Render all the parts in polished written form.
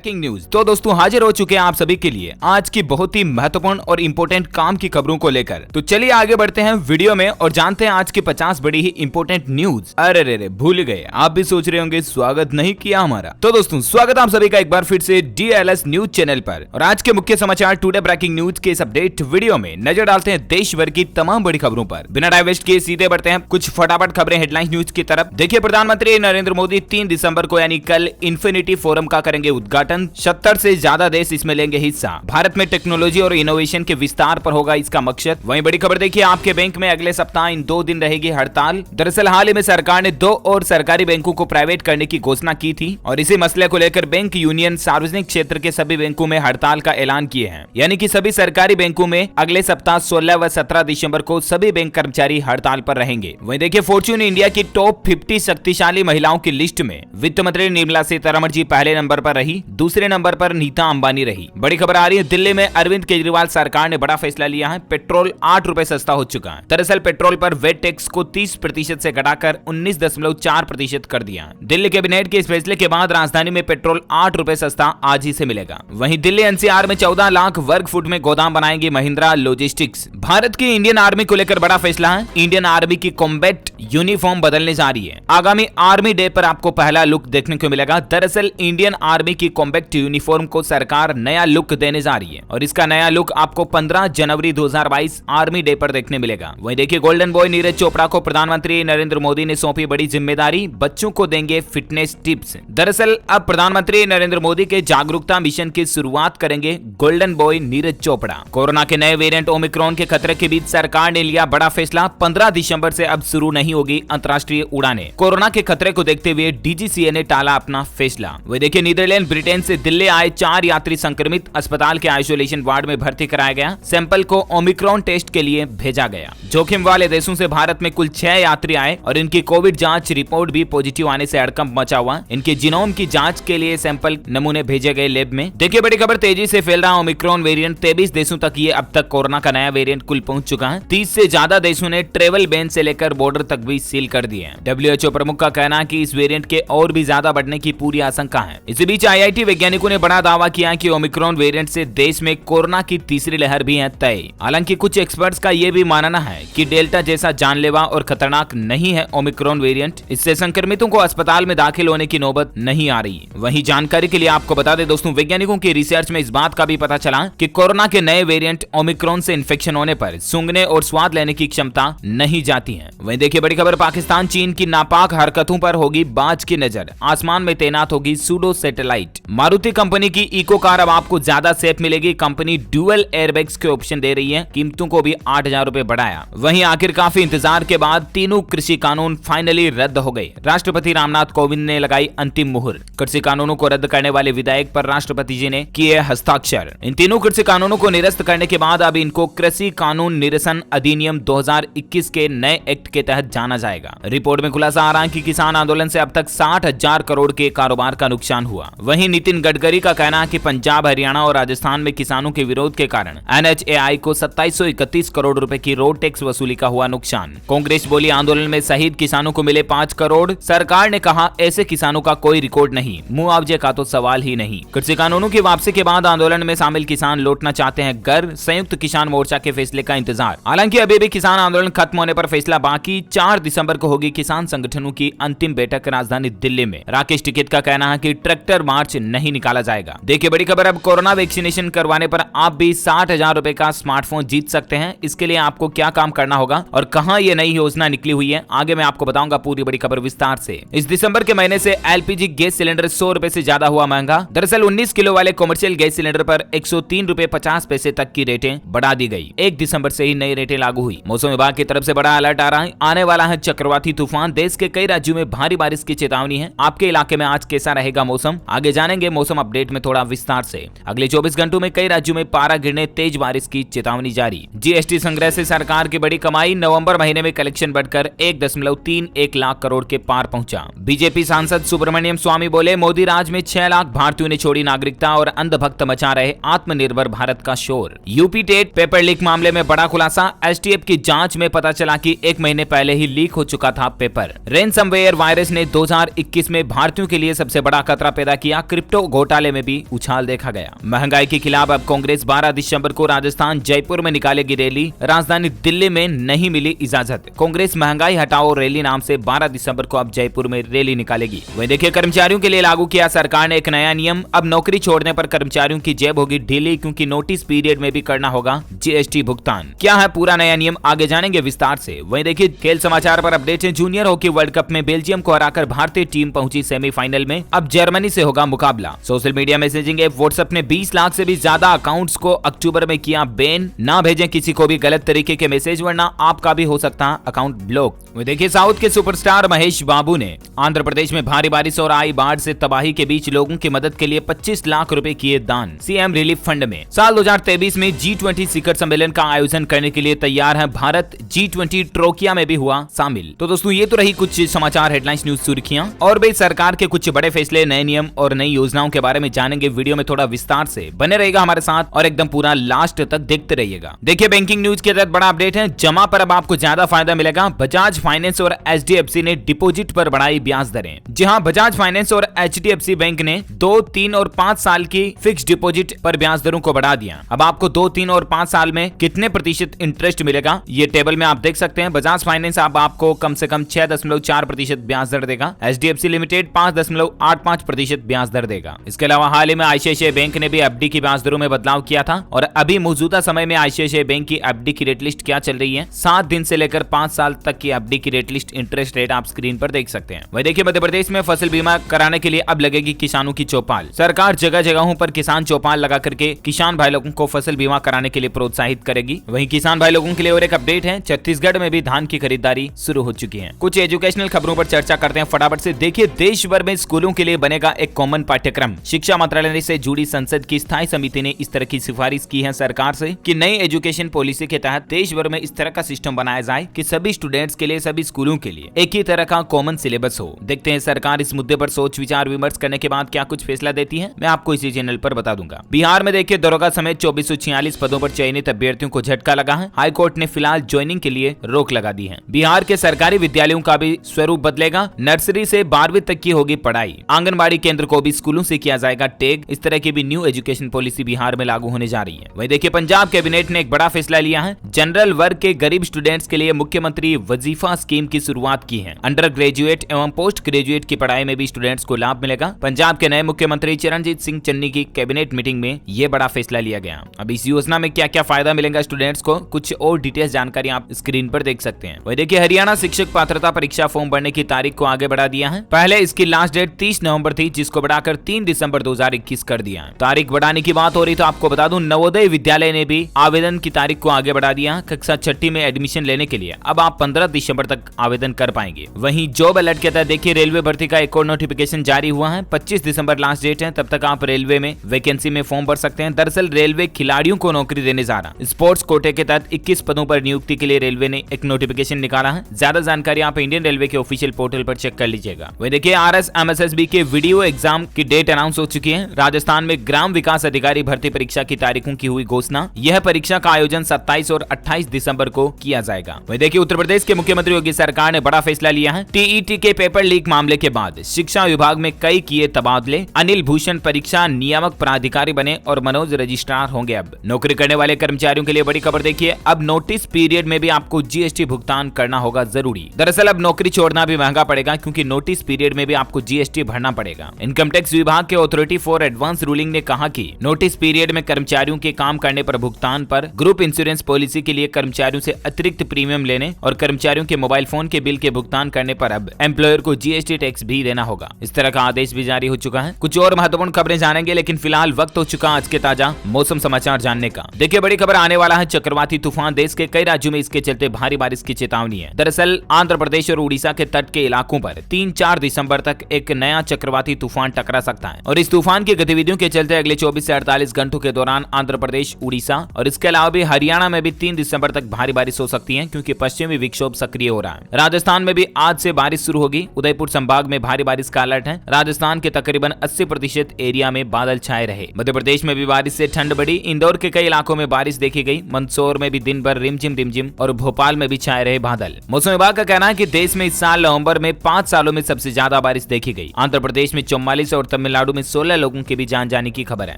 Breaking news. तो दोस्तों हाजिर हो चुके हैं आप सभी के लिए आज की बहुत ही महत्वपूर्ण और इम्पोर्टेंट काम की खबरों को लेकर। तो चलिए आगे बढ़ते हैं वीडियो में और जानते हैं आज की 50 बड़ी ही इम्पोर्टेंट न्यूज। अरे रे भूल गए, आप भी सोच रहे होंगे स्वागत नहीं किया हमारा। तो दोस्तों स्वागत आप सभी का एक बार फिर से DLS न्यूज चैनल पर। और आज के मुख्य समाचार टुडे ब्रेकिंग न्यूज के इस अपडेट वीडियो में नजर डालते हैं देश भर की तमाम बड़ी खबरों पर। बिना टाइम वेस्ट किए सीधे बढ़ते हैं कुछ फटाफट खबरें हेडलाइन न्यूज की तरफ। देखिए प्रधानमंत्री नरेंद्र मोदी 3 दिसंबर को यानी कल इन्फिनिटी फोरम का करेंगे उद्घाटन। 70 से ज्यादा देश इसमें लेंगे हिस्सा। भारत में टेक्नोलॉजी और इनोवेशन के विस्तार पर होगा इसका मकसद। वहीं बड़ी खबर देखिए, आपके बैंक में अगले सप्ताह इन 2 दिन रहेगी हड़ताल। दरअसल हाल ही में सरकार ने 2 और सरकारी बैंकों को प्राइवेट करने की घोषणा की थी और इसी मसले को लेकर बैंक यूनियन सार्वजनिक क्षेत्र के सभी बैंकों में हड़ताल का ऐलान किए हैं। यानी कि सभी सरकारी बैंकों में अगले सप्ताह 16 व 17 दिसंबर को सभी बैंक कर्मचारी हड़ताल पर रहेंगे। वहीं देखिए फॉर्च्यून इंडिया की टॉप 50 शक्तिशाली महिलाओं की लिस्ट में वित्त मंत्री निर्मला सीतारमण जी पहले नंबर पर रही, दूसरे नंबर पर नीता अंबानी रही। बड़ी खबर आ रही है दिल्ली में अरविंद केजरीवाल सरकार ने बड़ा फैसला लिया है। पेट्रोल 8 रुपए सस्ता हो चुका है। दरअसल पेट्रोल पर वेट टैक्स को 30% से घटाकर 19.4% कर दिया है। दिल्ली कैबिनेट के इस फैसले के बाद राजधानी में पेट्रोल 8 रुपए सस्ता आज ही से मिलेगा। वहीं दिल्ली NCR में 14 लाख वर्ग फुट में गोदाम बनाएंगी महिंद्रा लॉजिस्टिक्स। भारत की इंडियन आर्मी को लेकर बड़ा फैसला है। इंडियन आर्मी की कॉम्बैट यूनिफॉर्म बदलने जा रही है। आगामी आर्मी डे पर आपको पहला लुक देखने को मिलेगा। दरअसल इंडियन आर्मी की कॉम्बैट यूनिफॉर्म को सरकार नया लुक देने जा रही है और इसका नया लुक आपको 15 जनवरी 2022 आर्मी डे पर देखने मिलेगा। वहीं देखिए गोल्डन बॉय नीरज चोपड़ा को प्रधानमंत्री नरेंद्र मोदी ने सौंपी बड़ी जिम्मेदारी, बच्चों को देंगे फिटनेस टिप्स। दरअसल अब प्रधानमंत्री नरेंद्र मोदी के जागरूकता मिशन की शुरुआत करेंगे golden boy Neeraj Chopra. Corona के नए वेरिएंट ओमिक्रॉन के खतरे के बीच सरकार ने लिया बड़ा फैसला। 15 दिसंबर से अब शुरू नहीं होगी अंतर्राष्ट्रीय उड़ानें। कोरोना के खतरे को देखते हुए DGCA ने टाला अपना फैसला। वही देखिए नीदरलैंड ब्रिटेन से दिल्ली आए 4 यात्री संक्रमित अस्पताल के आइसोलेशन वार्ड में भर्ती कराया गया। सैंपल को ओमिक्रॉन टेस्ट के लिए भेजा गया। जोखिम वाले देशों से भारत में कुल 6 यात्री आए और इनकी कोविड जांच रिपोर्ट भी पॉजिटिव आने से हड़कंप मचा हुआ। इनके जीनोम की जांच के लिए सैंपल नमूने भेजे गए लैब में। देखिए बड़ी खबर, तेजी से फैल रहा ओमिक्रॉन वेरिएंट। 23 देशों तक ये अब तक कोरोना का नया वेरिएंट कुल पहुंच चुका है। 30 से ज्यादा देशों ने ट्रेवल बैन से लेकर बॉर्डर तक भी सील कर दिए हैं। WHO प्रमुख का कहना है कि इस वेरिएंट के और भी ज्यादा बढ़ने की पूरी आशंका है। इसी बीच IIT वैज्ञानिकों ने बड़ा दावा किया कि ओमिक्रॉन वेरिएंट से देश में कोरोना की तीसरी लहर भी है तय। हालांकि कुछ एक्सपर्ट्स का यह भी मानना है कि डेल्टा जैसा जानलेवा और खतरनाक नहीं है ओमिक्रॉन वेरिएंट। इससे संक्रमितों को अस्पताल में दाखिल होने की नौबत नहीं आ रही। वहीं जानकारी के लिए आपको बता दें दोस्तों, वैज्ञानिकों की रिसर्च में इस बात का भी पता चला कि कोरोना के नए वेरिएंट ओमिक्रॉन से इन्फेक्शन होने पर सूंघने और स्वाद लेने की क्षमता नहीं जाती है। वहीं देखिए बड़ी खबर, पाकिस्तान चीन की नापाक हरकतों पर होगी बाज की नजर। आसमान में तैनात होगी सूडो सैटेलाइट। मारुति कंपनी की इको कार अब आपको ज्यादा सेफ मिलेगी। कंपनी ड्यूअल एयरबैग्स के ऑप्शन दे रही है। कीमतों को भी 8,000 रुपए बढ़ाया। वहीं आखिर काफी इंतजार के बाद तीनों कृषि कानून फाइनली रद्द हो गए। राष्ट्रपति रामनाथ कोविंद ने लगाई अंतिम मुहर। कृषि कानूनों को रद्द करने वाले विधेयक पर राष्ट्रपति जी ने किए हस्ताक्षर। इन तीनों कृषि कानूनों को निरस्त करने के बाद अब इनको कृषि कानून निरसन अधिनियम 2021 के नए एक्ट के तहत जाना जाएगा। रिपोर्ट में खुलासा आ रहा है कि किसान आंदोलन से अब तक 60,000 करोड़ के कारोबार का नुकसान हुआ। वहीं नितिन गडकरी का कहना है कि पंजाब, हरियाणा और राजस्थान में किसानों के विरोध के कारण NHAI को 2731 करोड़ रुपए की रोड टैक्स वसूली का हुआ नुकसान। कांग्रेस बोली आंदोलन में शहीद किसानों को मिले 5 करोड़। सरकार ने कहा ऐसे किसानों का कोई रिकॉर्ड नहीं, मुआवजे का तो सवाल ही नहीं। कृषि कानूनों की वापसी के बाद आंदोलन में शामिल किसान लौटना चाहते हैं घर। संयुक्त किसान मोर्चा के फैसले का इंतजार। हालांकि अभी भी किसान आंदोलन खत्म होने पर फैसला बाकी। 4 दिसंबर को होगी किसान संगठनों की अंतिम बैठक राजधानी दिल्ली में। राकेश टिकैत का कहना है कि ट्रैक्टर मार्च नहीं निकाला जाएगा। देखिए बड़ी खबर, अब कोरोना वैक्सीनेशन करवाने पर आप भी 60,000 रुपए का स्मार्टफोन जीत सकते हैं। इसके लिए आपको क्या काम करना होगा और कहां ये नई योजना निकली हुई है, आगे मैं आपको बताऊंगा पूरी बड़ी खबर विस्तार से। इस दिसंबर के महीने से LPG गैस सिलेंडर 100 रुपए से ज्यादा हुआ महंगा। दरअसल 19 किलो वाले कमर्शियल गैस सिलेंडर पर 103 रुपए 50 पैसे तक की रेटें बढ़ा दी गई। 1 दिसंबर से ही नई रेटें लागू हुई। मौसम विभाग की तरफ से बड़ा अलर्ट आ रहा है। आने वाला है चक्रवाती तूफान। देश के कई राज्यों में भारी बारिश की चेतावनी है। आपके इलाके में आज कैसा रहेगा मौसम, आगे जानेंगे मौसम अपडेट में थोड़ा विस्तार से। अगले 24 घंटों में कई राज्यों में पारा गिरने, तेज बारिश की चेतावनी जारी। GST संग्रह से सरकार की बड़ी कमाई। नवंबर महीने में कलेक्शन बढ़कर 1.31 लाख करोड़ के पार पहुंचा। बीजेपी सांसद सुब्रमण्यम स्वामी बोले मोदी राज में 6 लाख भारतीयों ने छोड़ी नागरिकता और अंधभक्त मचा रहे आत्मनिर्भर भारत का शोर। यूपी टेट पेपर लीक मामले में बड़ा खुलासा। STF की जांच में पता चला कि 1 महीने पहले ही लीक हो चुका था पेपर। रेनसमवेयर वायरस ने 2021 में भारतीयों के लिए सबसे बड़ा खतरा पैदा किया। क्रिप्टो घोटाले में भी उछाल देखा गया। महंगाई के खिलाफ अब कांग्रेस 12 दिसंबर को राजस्थान जयपुर में निकालेगी रैली, राजधानी दिल्ली में नहीं मिली इजाजत। कांग्रेस महंगाई हटाओ रैली नाम से 12 दिसंबर को अब जयपुर में रैली निकालेगी। वहीं देखिए, कर्मचारियों के लिए लागू किया सरकार ने एक नया नियम। अब नौकरी छोड़ने पर कर्मचारियों की जेब होगी ढीली, क्योंकि नोटिस पीरियड में भी करना होगा जीएसटी भुगतान। क्या है पूरा नया नियम, आगे जानेंगे विस्तार से। वहीं देखिए, खेल समाचार पर अपडेट है। जूनियर हॉकी वर्ल्ड कप में बेल्जियम को हराकर भारतीय टीम पहुंची सेमीफाइनल में। अब जर्मनी से होगा मुकाबला। Social media messaging app WhatsApp ने 20 लाख से भी ज्यादा अकाउंट्स को अक्टूबर में किया बैन। ना भेजें किसी को भी गलत तरीके के मैसेज, वरना आपका भी हो सकता है अकाउंट ब्लॉक। देखिए, साउथ के सुपरस्टार महेश बाबू ने आंध्र प्रदेश में भारी बारिश और आई बाढ़ से तबाही के बीच लोगों की मदद के लिए 25 लाख रुपए किए दान सीएम रिलीफ फंड में। साल 2023 में G20 शिखर सम्मेलन का आयोजन करने के लिए तैयार है भारत। G20 ट्रोकिया में भी हुआ शामिल। तो दोस्तों, ये तो रही कुछ समाचार हेडलाइंस न्यूज सुर्खियां। और भी सरकार के कुछ बड़े फैसले, नए नियम और नई योजनाओं के बारे में जानेंगे वीडियो में थोड़ा विस्तार से। बने रहेगा हमारे साथ और एकदम पूरा लास्ट तक देखते रहिएगा। देखिए, बैंकिंग न्यूज के तहत बड़ा अपडेट है। जमा पर अब आपको ज्यादा फायदा मिलेगा। बजाज फाइनेंस और HDFC ने डिपॉजिट पर बढ़ाई ब्याज दरें। जी हां, बजाज फाइनेंस और HDFC बैंक ने 2, 3 और 5 साल की फिक्स डिपॉजिट पर ब्याज दरों को बढ़ा दिया। अब आपको 2, 3 और 5 साल में कितने प्रतिशत इंटरेस्ट मिलेगा, ये टेबल में आप देख सकते हैं। बजाज फाइनेंस अब आपको कम से कम 6.4% ब्याज दर देगा। HDFC लिमिटेड 5.85% ब्याज दर देगा। इसके अलावा हाल ही में ICICI बैंक ने भी FD की ब्याज दरों में बदलाव किया था। और अभी मौजूदा समय में ICICI बैंक की FD की रेट लिस्ट क्या चल रही है, 7 दिन से लेकर 5 साल तक की FD की रेट लिस्ट, इंटरेस्ट रेट आप स्क्रीन पर देख सकते हैं। वही देखिए, मध्य प्रदेश में फसल बीमा कराने के लिए अब लगेगी किसानों की चौपाल। सरकार जगह जगहों पर किसान चौपाल लगा करके किसान भाई लोगों को फसल बीमा कराने के लिए प्रोत्साहित करेगी। वहीं किसान भाई लोगों के लिए और एक अपडेट है, छत्तीसगढ़ में भी धान की खरीदारी शुरू हो चुकी है। कुछ एजुकेशनल खबरों पर चर्चा करते हैं फटाफट से। देखिए, देश भर में स्कूलों के लिए बनेगा एक कॉमन पाठ्यक्रम। शिक्षा मंत्रालय से जुड़ी संसद की स्थायी समिति ने इस तरह की सिफारिश की है सरकार से कि नई एजुकेशन पॉलिसी के तहत देश भर में इस तरह का सिस्टम बनाया जाए कि सभी स्टूडेंट्स के लिए, सभी स्कूलों के लिए एक ही तरह का कॉमन सिलेबस हो। देखते हैं सरकार इस मुद्दे पर सोच विचार विमर्श करने के बाद क्या कुछ फैसला देती है, मैं आपको इसी चैनल पर बता दूंगा। बिहार में देखिए, दरोगा समेत 2446 पदों पर चयनित अभ्यर्थियों को झटका लगा है। हाई कोर्ट ने फिलहाल ज्वाइनिंग के लिए रोक लगा दी है। बिहार के सरकारी विद्यालयों का भी स्वरूप बदलेगा। नर्सरी से 12वीं तक की होगी पढ़ाई। आंगनबाड़ी केंद्र को भी स्कूलों से किया जाएगा टैग। इस तरह की भी न्यू एजुकेशन पॉलिसी बिहार में लागू होने जा रही है। वहीं देखिए, पंजाब कैबिनेट ने एक बड़ा फैसला लिया है। जनरल वर्ग के गरीब स्टूडेंट्स के लिए मुख्यमंत्री वजीफा स्कीम की शुरुआत की है। अंडर ग्रेजुएट एवं पोस्ट ग्रेजुएट की पढ़ाई में भी स्टूडेंट्स को लाभ मिलेगा। पंजाब के नए मुख्यमंत्री चरणजीत सिंह चन्नी की कैबिनेट मीटिंग में ये बड़ा फैसला लिया गया। अब इस योजना में क्या क्या फायदा मिलेगा स्टूडेंट्स को, कुछ और डिटेल्स जानकारी आप स्क्रीन पर देख सकते हैं। वही देखिए, हरियाणा शिक्षक पात्रता परीक्षा फॉर्म भरने की तारीख को आगे बढ़ा दिया है। पहले इसकी लास्ट डेट 30 नवंबर थी, जिसको बढ़ाकर 3 दिसंबर 2021 कर दिया है। तारीख बढ़ाने की बात हो रही तो आपको बता दूं, नवोदय विद्यालय ने भी आवेदन की तारीख को आगे बढ़ा दिया। कक्षा 6 में एडमिशन लेने के लिए अब आप 15 दिसंबर तक आवेदन कर पाएंगे। वहीं जॉब अलर्ट के तहत देखिए, रेलवे भर्ती का एक और नोटिफिकेशन जारी हुआ है। 25 दिसंबर लास्ट डेट है, तब तक आप रेलवे में वैकेंसी में फॉर्म भर सकते हैं। दरअसल रेलवे खिलाड़ियों को नौकरी देने जा रहा है। स्पोर्ट्स कोटे के तहत 21 पदों पर नियुक्ति के लिए रेलवे ने एक नोटिफिकेशन निकाला है। ज्यादा जानकारी आप इंडियन रेलवे के ऑफिशियल पोर्टल पर चेक कर लीजिएगा। वही देखिए, RS MSSB के वीडियो एग्जाम की डेट अनाउंस हो चुकी है। राजस्थान में ग्राम विकास अधिकारी भर्ती परीक्षा की तारीखों की हुई घोषणा। यह परीक्षा का आयोजन 27 और 28 दिसंबर को किया जाएगा। वही देखिए, उत्तर प्रदेश के मुख्यमंत्री योगी सरकार ने बड़ा फैसला लिया है। TET के पेपर लीक मामले के बाद शिक्षा विभाग में कई किए तबादले। अनिल भूषण परीक्षा नियामक प्राधिकारी बने और मनोज रजिस्ट्रार होंगे। अब नौकरी करने वाले कर्मचारियों के लिए बड़ी खबर देखिए, अब नोटिस पीरियड में भी आपको GST भुगतान करना होगा जरूरी। दरअसल अब नौकरी छोड़ना भी महंगा पड़ेगा, क्योंकि नोटिस पीरियड में भी आपको GST भरना पड़ेगा। इनकम टैक्स विभाग के अथॉरिटी फॉर एडवांस रूलिंग ने कहा कि नोटिस पीरियड में कर्मचारियों के काम करने पर भुगतान पर ग्रुप इंश्योरेंस पॉलिसी के लिए कर्मचारियों से अतिरिक्त प्रीमियम लेने और कर्मचारियों के मोबाइल फोन के बिल के भुगतान करने पर अब एम्प्लॉयर को GST टैक्स भी देना होगा। इस तरह का आदेश भी जारी हो चुका है। कुछ और महत्वपूर्ण खबरें जानेंगे, लेकिन फिलहाल वक्त हो चुका आज के ताजा मौसम समाचार जानने का। देखिए, बड़ी खबर आने वाला है चक्रवाती तूफान। देश के कई राज्यों में इसके चलते भारी बारिश की चेतावनी है। दरअसल आंध्र प्रदेश और उड़ीसा के तट के इलाकों पर 3-4 दिसंबर तक एक नया चक्रवाती तूफान टकरा सकता है और इस तूफान की गतिविधियों के चलते अगले 24 से 48 घंटों के दौरान आंध्र प्रदेश, उड़ीसा और इसके अलावा भी हरियाणा में भी 3 दिसंबर तक भारी बारिश हो सकती है, क्योंकि पश्चिमी विक्षोभ सक्रिय हो रहा है। राजस्थान में भी आज से बारिश शुरू होगी। उदयपुर संभाग में भारी बारिश का अलर्ट है। राजस्थान के तकरीबन 80% एरिया में बादल छाए रहे। मध्य प्रदेश में भी बारिश से ठंड बढ़ी। इंदौर के कई इलाकों में बारिश देखी गई। मंदसौर में भी दिन भर रिमझिम और भोपाल में भी छाए रहे बादल। मौसम विभाग का कहना है कि देश में इस साल नवंबर में 5 सालों में सबसे ज्यादा बारिश देखी गई। आंध्र प्रदेश में 44 और तमिलनाडु में 16 लोगों की भी जान जाने की खबर है।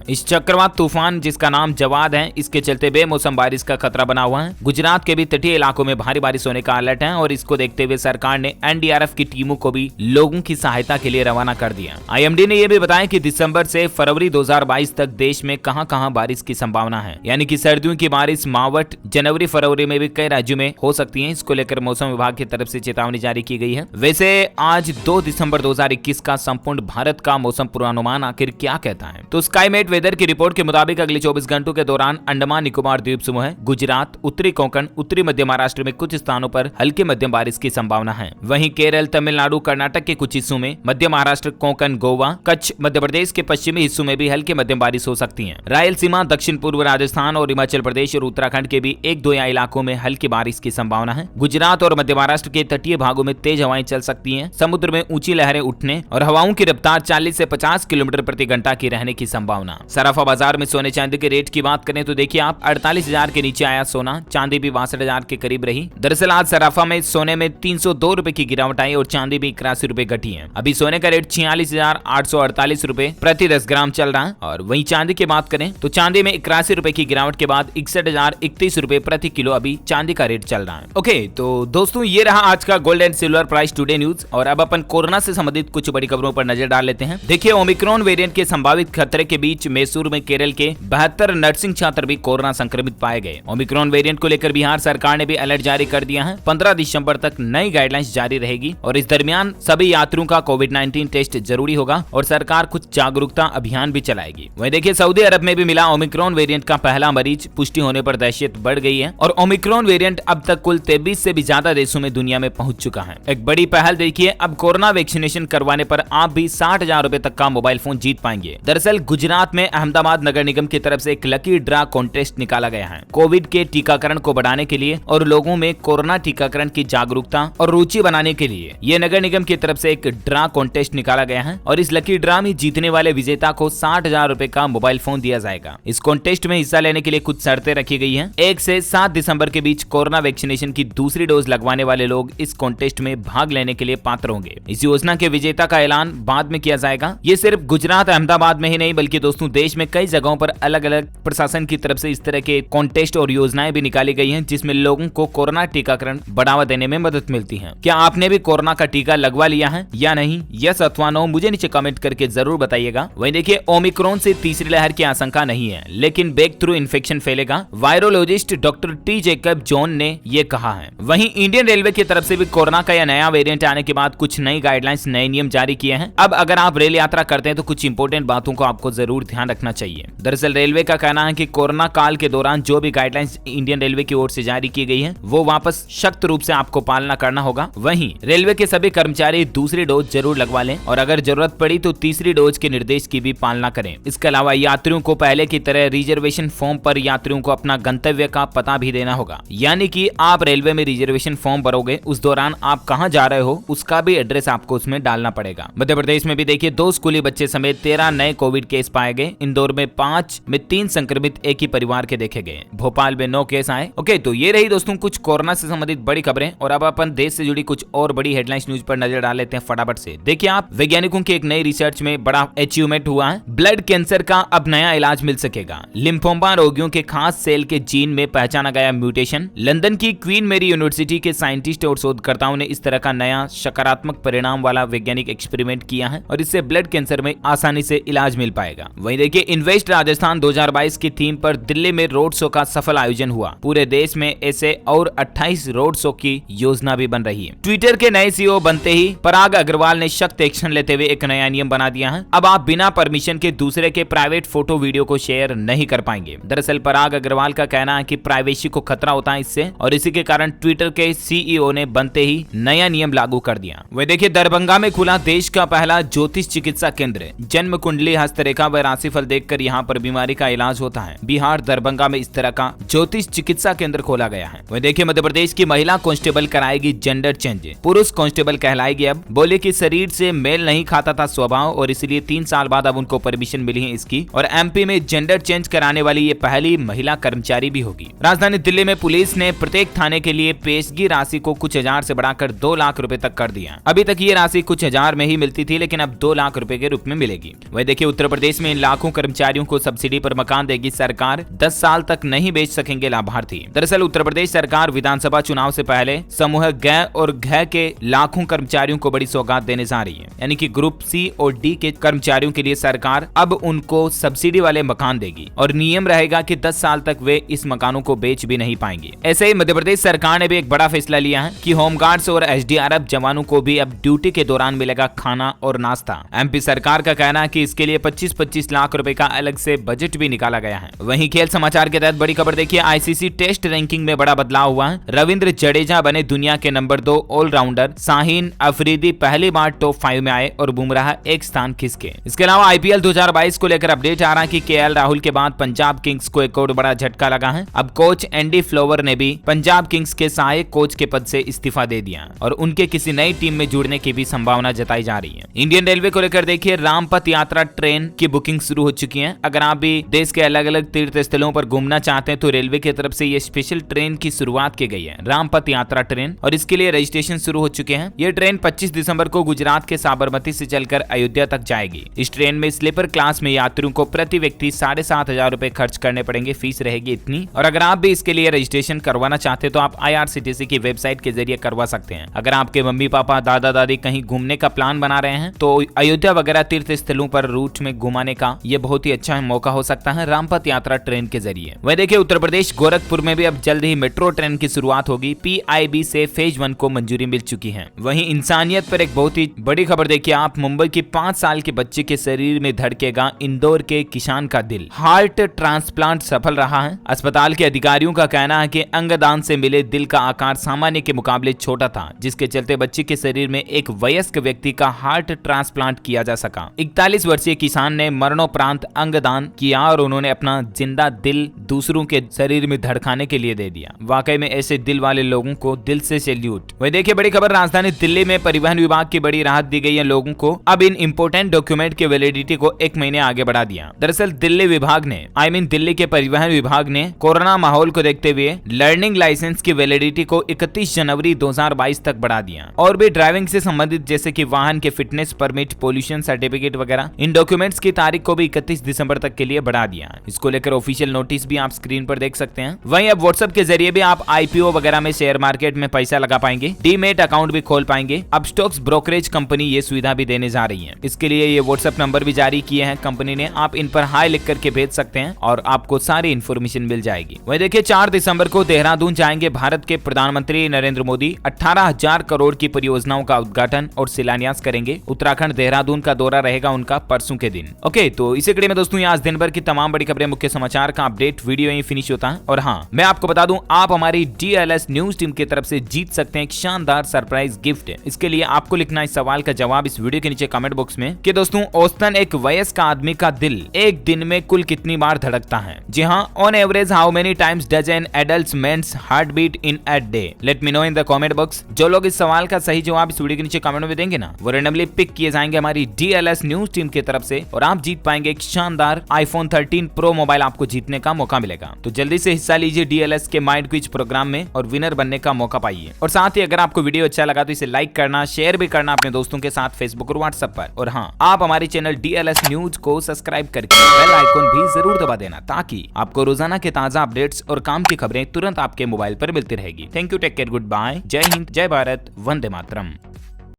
इस चक्रवात तूफान जिसका नाम जवाद है, इसके चलते बेमौसम बारिश का खतरा बना हुआ है। गुजरात के भी तटीय इलाकों में भारी बारिश होने का अलर्ट है और इसको देखते हुए सरकार ने एनडीआरएफ की टीमों को भी लोगों की सहायता के लिए रवाना कर दिया। आईएमडी ने यह भी बताया कि दिसंबर से फरवरी 2022 तक देश में कहां-कहां बारिश की संभावना है, यानी कि सर्दियों की बारिश मावट जनवरी फरवरी में भी कई राज्यों में हो सकती है। इसको लेकर मौसम विभाग की तरफ से चेतावनी जारी की गई है। वैसे आज 2 दिसंबर 2021 का संपूर्ण भारत का मौसम पूर्वानुमान आखिर क्या कहता है, तो स्काईमेट वेदर की रिपोर्ट के मुताबिक अगले 24 घंटों के दौरान अंडमान निकोबार द्वीप समूह, गुजरात, उत्तरी कोंकण, उत्तरी मध्य महाराष्ट्र में कुछ स्थानों पर हल्की मध्यम बारिश की संभावना है। वहीं केरल, तमिलनाडु, कर्नाटक के कुछ हिस्सों में, मध्य महाराष्ट्र, कोंकण, गोवा, कच्छ, मध्य प्रदेश के पश्चिमी हिस्सों में भी हल्की मध्यम बारिश हो सकती है। रायलसीमा, दक्षिण पूर्व राजस्थान और हिमाचल प्रदेश और उत्तराखंड के भी 1-2 इलाकों में हल्की बारिश की संभावना है। गुजरात और मध्य महाराष्ट्र के तटीय भागों में तेज हवाएं चल सकती हैं। समुद्र में ऊंची लहरें उठने और हवाओं की रफ्तार 40 से 50 किलोमीटर प्रति घंटा की रहने की संभावना। सराफा बाजार में सोने चांदी के रेट की बात करें तो देखिए आप 48,000 के नीचे आया सोना, चांदी भी 62,000 के करीब रही। दरअसल आज सराफा में सोने में 302 रुपए की गिरावट आई और चांदी भी 81 रुपए घटी है। अभी सोने का रेट 46,848 रुपए प्रति 10 ग्राम चल रहा है। और वहीं चांदी की बात करें तो चांदी में 81 रुपए की गिरावट के बाद 61,031 रुपए प्रति किलो अभी चांदी का रेट चल रहा है। ओके, तो दोस्तों ये रहा आज का gold and silver price today news. और अब अपन कोरोना से संबंधित कुछ बड़ी खबरों पर नजर डाल लेते हैं। देखिए, ओमिक्रॉन वेरिएंट के संभावित खतरे के बीच मैसूर में केरल के 72 नर्सिंग छात्र भी कोरोना संक्रमित पाए गए। ओमिक्रॉन वेरिएंट को लेकर बिहार सरकार ने भी अलर्ट जारी कर दिया है। 15 दिसंबर तक नई गाइडलाइंस जारी रहेगी और इस दरमियान सभी यात्रियों का कोविड-19 टेस्ट जरूरी होगा और सरकार कुछ जागरूकता अभियान भी चलाएगी। वहीं देखिए, सऊदी अरब में भी मिला ओमिक्रॉन वेरिएंट का पहला मरीज, पुष्टि होने पर दहशत बढ़ गई है और ओमिक्रॉन वेरिएंट अब तक कुल 23 से भी ज्यादा देशों में दुनिया में पहुंच चुका है। एक बड़ी पहल देखिए, अब कोरोना वैक्सीनेशन करवाने पर आप भी 60,000 रुपए तक का मोबाइल फोन जीत पाएंगे। दरअसल गुजरात में अहमदाबाद नगर निगम की तरफ से एक लकी ड्रा कॉन्टेस्ट निकाला गया है। कोविड के टीकाकरण को बढ़ाने के लिए और लोगों में कोरोना टीकाकरण की जागरूकता और रुचि बनाने के लिए ये नगर निगम की तरफ से एक ड्रा कॉन्टेस्ट निकाला गया है और इस लकी ड्रा में जीतने वाले विजेता को 60,000 रुपए का मोबाइल फोन दिया जाएगा। इस कॉन्टेस्ट में हिस्सा लेने के लिए कुछ शर्तें रखी गई हैं। 1 से 7 दिसंबर के बीच कोरोना वैक्सीनेशन की दूसरी डोज लगवाने वाले लोग इस कॉन्टेस्ट में भाग लेने के लिए पात्र होंगे। इस योजना के विजेता का ऐलान बाद में किया जाएगा। ये सिर्फ गुजरात, अहमदाबाद में ही नहीं बल्कि दोस्तों देश में कई जगहों पर अलग अलग प्रशासन की तरफ से इस तरह के कॉन्टेस्ट और योजनाएं भी निकाली गई हैं, जिसमें लोगों को कोरोना टीकाकरण बढ़ावा देने में मदद मिलती है। क्या आपने भी कोरोना का टीका लगवा लिया है या नहीं? यस अथवा नो मुझे नीचे कमेंट करके जरूर बताइएगा। वहीं देखिए, ओमिक्रॉन से तीसरी लहर की आशंका नहीं है, लेकिन बैक थ्रू इन्फेक्शन फैलेगा। Virologist doctor T Jacob John ने ये कहा है। वहीं इंडियन रेलवे की तरफ से भी कोरोना का यह नया वेरिएंट आने के बाद कुछ नई गाइडलाइंस, नए नियम जारी किए हैं। अब अगर आप रेल यात्रा करते हैं तो कुछ इंपोर्टेंट बातों को आपको जरूर ध्यान रखना चाहिए। दरअसल रेलवे का कहना है कि कोरोना काल के दौरान जो भी गाइडलाइंस इंडियन रेलवे की ओर से जारी की गई है वो वापस सख्त रूप से आपको पालना करना होगा। वहीं रेलवे के सभी कर्मचारी दूसरी डोज जरूर लगवा लें और अगर जरूरत पड़ी तो तीसरी डोज के निर्देश की भी पालना करें। इसके अलावा यात्रियों को पहले की तरह रिजर्वेशन फॉर्म पर यात्रियों को अपना गंतव्य का पता भी देना होगा, यानी कि आप रेलवे में रिजर्वेशन फॉर्म भरोगे उस दौरान आप कहां जा रहे हो उसका भी एड्रेस आपको उसमें डालना पड़ेगा। मध्य प्रदेश में भी देखिए 2 स्कूली बच्चे समेत 13 नए कोविड केस पाए गए। इंदौर में 5 में 3 संक्रमित एक ही परिवार के देखे गए। भोपाल में 9 केस आए। ओके, तो ये रही दोस्तों कुछ कोरोना से संबंधित बड़ी खबरें और अब अपन देश से जुड़ी कुछ और बड़ी हेडलाइंस न्यूज पर नजर डाल लेते हैं फटाफट से। देखिए आप, वैज्ञानिकों की एक नई रिसर्च में बड़ा अचीवमेंट हुआ है। ब्लड कैंसर का अब नया इलाज मिल सकेगा। लिम्फोमा रोगियों के खास सेल के जीन में पहचाना गया म्यूटेशन। लंदन की क्वीन मेरी यूनिवर्सिटी के साइंटिस्ट और शोधकर्ताओं ने इस तरह का नया सकारात्मक परिणाम वाला वैज्ञानिक एक्सपेरिमेंट किया है और इससे ब्लड कैंसर में आसानी से इलाज मिल पाएगा। वहीं देखिए, इन्वेस्ट राजस्थान 2022 की थीम पर दिल्ली में रोड शो का सफल आयोजन हुआ। पूरे देश में ऐसे और 28 रोड शो की योजना भी बन रही है। ट्विटर के नए सीईओ बनते ही पराग अग्रवाल ने सख्त एक्शन लेते हुए एक नया नियम बना दिया है। अब आप बिना परमिशन के दूसरे के प्राइवेट फोटो वीडियो को शेयर नहीं कर पाएंगे। दरअसल पराग अग्रवाल का कहना है कि प्राइवेसी को खतरा होता है इससे, और इसी के कारण ट्विटर के सीईओ ने बनते ही नया नियम लागू कर दिया। वह देखिए, दरभंगा में खुला देश का पहला ज्योतिष चिकित्सा केंद्र। जन्म कुंडली, हस्तरेखा व राशिफल देखकर यहाँ पर बीमारी का इलाज होता है। बिहार दरभंगा में इस तरह का ज्योतिष चिकित्सा केंद्र खोला गया है। वह देखिए, मध्य प्रदेश की महिला कांस्टेबल कराएगी जेंडर चेंज। पुरुष कांस्टेबल कहलाएगी। अब बोले कि शरीर से मेल नहीं खाता था स्वभाव और इसलिए 3 साल बाद अब उनको परमिशन मिली है इसकी। और एमपी में जेंडर चेंज कराने वाली ये पहली महिला कर्मचारी भी होगी। राजधानी दिल्ली में पुलिस ने प्रत्येक थाने के लिए पेशगी राशि को कुछ हजार से बढ़ाकर 2 लाख रुपए तक कर दिया। अभी तक ये राशि कुछ हजार में ही मिलती थी, लेकिन अब 2 लाख रुपए रुपए के रूप में मिलेगी। वही देखिए उत्तर प्रदेश में इन लाखों कर्मचारियों को सब्सिडी पर मकान देगी सरकार, 10 साल तक नहीं बेच सकेंगे लाभार्थी। दरअसल उत्तर प्रदेश सरकार विधानसभा चुनाव से पहले समूह ग और घ के लाखों कर्मचारियों को बड़ी सौगात देने जा रही है। यानी कि ग्रुप सी और डी के कर्मचारियों के लिए सरकार अब उनको सब्सिडी वाले मकान देगी और नियम रहेगा कि 10 साल तक वे इस मकानों को बेच भी नहीं पाएंगे। ऐसे ही मध्य प्रदेश सरकार ने भी एक बड़ा फैसला लिया है कि होमगार्ड्स और एसडीआरएफ जवानों को भी अब ड्यूटी के दौरान मिलेगा खाना और नाश्ता। एमपी सरकार का कहना है कि इसके लिए 25-25 लाख रुपए का अलग से बजट भी निकाला गया है। वहीं खेल समाचार के तहत बड़ी खबर देखिए, आईसीसी टेस्ट रैंकिंग में बड़ा बदलाव हुआ है। रविंद्र जडेजा बने दुनिया के नंबर 2 ऑलराउंडर, शाहीन अफरीदी पहली बार टॉप 5 में आए और बुमराह एक स्थान खिसके। इसके अलावा आईपीएल 2022 को लेकर अपडेट आ रहा है कि केएल राहुल के बाद पंजाब किंग्स को एक और बड़ा झटका लगा है। अब कोच एंडी फ्लोवर ने भी पंजाब किंग्स के सहायक कोच के पद से इस्तीफा दे दिया और उनके किसी नई टीम में जुड़ने की भी संभावना जताई जा रही है। इंडियन रेलवे को लेकर देखिए, रामपथ यात्रा ट्रेन की बुकिंग शुरू हो चुकी है। अगर आप भी देश के अलग अलग तीर्थ स्थलों पर घूमना चाहते हैं तो रेलवे की तरफ से ये स्पेशल ट्रेन की शुरुआत की गई है, रामपथ यात्रा ट्रेन, और इसके लिए रजिस्ट्रेशन शुरू हो चुके हैं। ये ट्रेन 25 दिसंबर को गुजरात के साबरमती से चलकर अयोध्या तक जाएगी। इस ट्रेन में स्लीपर क्लास में यात्रियों को प्रति व्यक्ति 7,500 रुपए खर्च करने पड़ेंगे, फीस रहेगी इतनी। और अगर आप भी इसके लिए रजिस्ट्रेशन करवाना चाहते हैं तो आप IRCTC की वेबसाइट के जरिए करवा सकते हैं। अगर आपके मम्मी पापा दादा दादी कहीं घूमने का प्लान बना रहे हैं तो अयोध्या वगैरह तीर्थ स्थलों पर रूट में घुमाने का ये बहुत ही अच्छा मौका हो सकता है रामपथ यात्रा ट्रेन के जरिए। वह देखिए उत्तर प्रदेश गोरखपुर में भी अब जल्द ही मेट्रो ट्रेन की शुरुआत होगी। PIB से फेज 1 को मंजूरी मिल चुकी है। वहीं इंसानियत पर एक बहुत ही बड़ी खबर देखिए आप, मुंबई की 5 साल के बच्चे के शरीर में धड़केगा इंदौर के किसान का दिल। हार्ट ट्रांसप्लांट सफल रहा है। अस्पताल के अधिकारियों का कहना है कि अंगदान से मिले दिल का आकार सामान्य के मुकाबले छोटा था, जिसके चलते बच्चे के शरीर में एक वयस्क व्यक्ति का हार्ट ट्रांसप्लांट किया जा सका। 41 वर्षीय किसान ने मरणोपरांत अंगदान किया और उन्होंने अपना जिंदा दिल दूसरों के शरीर में धड़काने के लिए दे दिया। वाकई में ऐसे दिल वाले लोगों को दिल से सैल्यूट। वही देखिए बड़ी खबर, राजधानी दिल्ली में परिवहन विभाग की बड़ी राहत दी गई है लोगों को। अब इन इंपोर्टेंट डॉक्यूमेंट की वैलिडिटी को 1 महीने आगे बढ़ा दिया। दरअसल दिल्ली विभाग ने दिल्ली के परिवहन विभाग ने कोरोना माहौल को देखते हुए लर्निंग लाइसेंस की वैलिडिटी को 31 जनवरी 2022 तक बढ़ा दिया। और भी ड्राइविंग से संबंधित जैसे कि वाहन के फिटनेस परमिट, पोल्यूशन सर्टिफिकेट वगैरह, इन डॉक्यूमेंट्स की तारीख को भी 31 दिसंबर तक के लिए बढ़ा दिया। इसको लेकर ऑफिशियल नोटिस भी आप स्क्रीन पर देख सकते हैं। वहीं अब व्हाट्सएप के जरिए भी आप IPO वगैरह में शेयर मार्केट में पैसा लगा पाएंगे, डीमेट अकाउंट भी खोल पाएंगे। अब स्टॉक्स ब्रोकरेज कंपनी ये सुविधा भी देने जा रही है। इसके लिए ये व्हाट्सएप नंबर भी जारी किए हैं कंपनी ने, आप इन पर हाई लिख करके भेज सकते हैं और आपको सारी इन्फॉर्मेशन मिल जाएगी। वही देखिए 4 दिसंबर को देहरादून जाएंगे भारत के प्रधानमंत्री नरेंद्र मोदी। 18,000 करोड़ की परियोजनाओं का उद्घाटन और शिलान्यास करेंगे। उत्तराखंड देहरादून का दौरा रहेगा उनका परसों के दिन। ओके, तो इसी कड़ी में दोस्तों आज दिन भर की तमाम बड़ी खबरें, मुख्य समाचार का अपडेट वीडियो यहीं फिनिश होता है। और हाँ, मैं आपको बता दूं, आप हमारी DLS न्यूज टीम की तरफ से जीत सकते हैं एक शानदार सरप्राइज गिफ्ट। इसके लिए आपको लिखना है इस सवाल का जवाब इस वीडियो के नीचे कमेंट बॉक्स में कि दोस्तों औसतन एक वयस्क आदमी का दिल एक दिन में कुल कितनी बार धड़कता है। जी हाँ, on average how many times does an adult man's heart beat in a day. Let me know in the comment box. जो लोग इस सवाल का सही जवाब इस वीडियो के नीचे कमेंट में देंगे ना, वो रैंडमली पिक किए जाएंगे हमारी DLS न्यूज टीम की तरफ से और आप जीत पाएंगे एक शानदार iPhone 13 Pro मोबाइल, आपको जीतने का मौका मिलेगा। तो जल्दी से हिस्सा लीजिए DLS के माइंड क्विज प्रोग्राम में और विनर बनने का मौका पाइए। और साथ ही अगर आपको वीडियो अच्छा लगा तो इसे लाइक करना, शेयर भी करना अपने दोस्तों के साथ फेसबुक और व्हाट्सएप पर। और हाँ, आप हमारे चैनल DLS न्यूज को सब्सक्राइब करके बेल आइकन भी जरूर दबा देना ताकि आपको रोजाना के ताजा अपडेट्स और काम की खबरें तुरंत आपके मोबाइल पर मिलती रहेगी। Thank you, take care, good bye, जय हिंद, जय भारत, वंदे मातरम।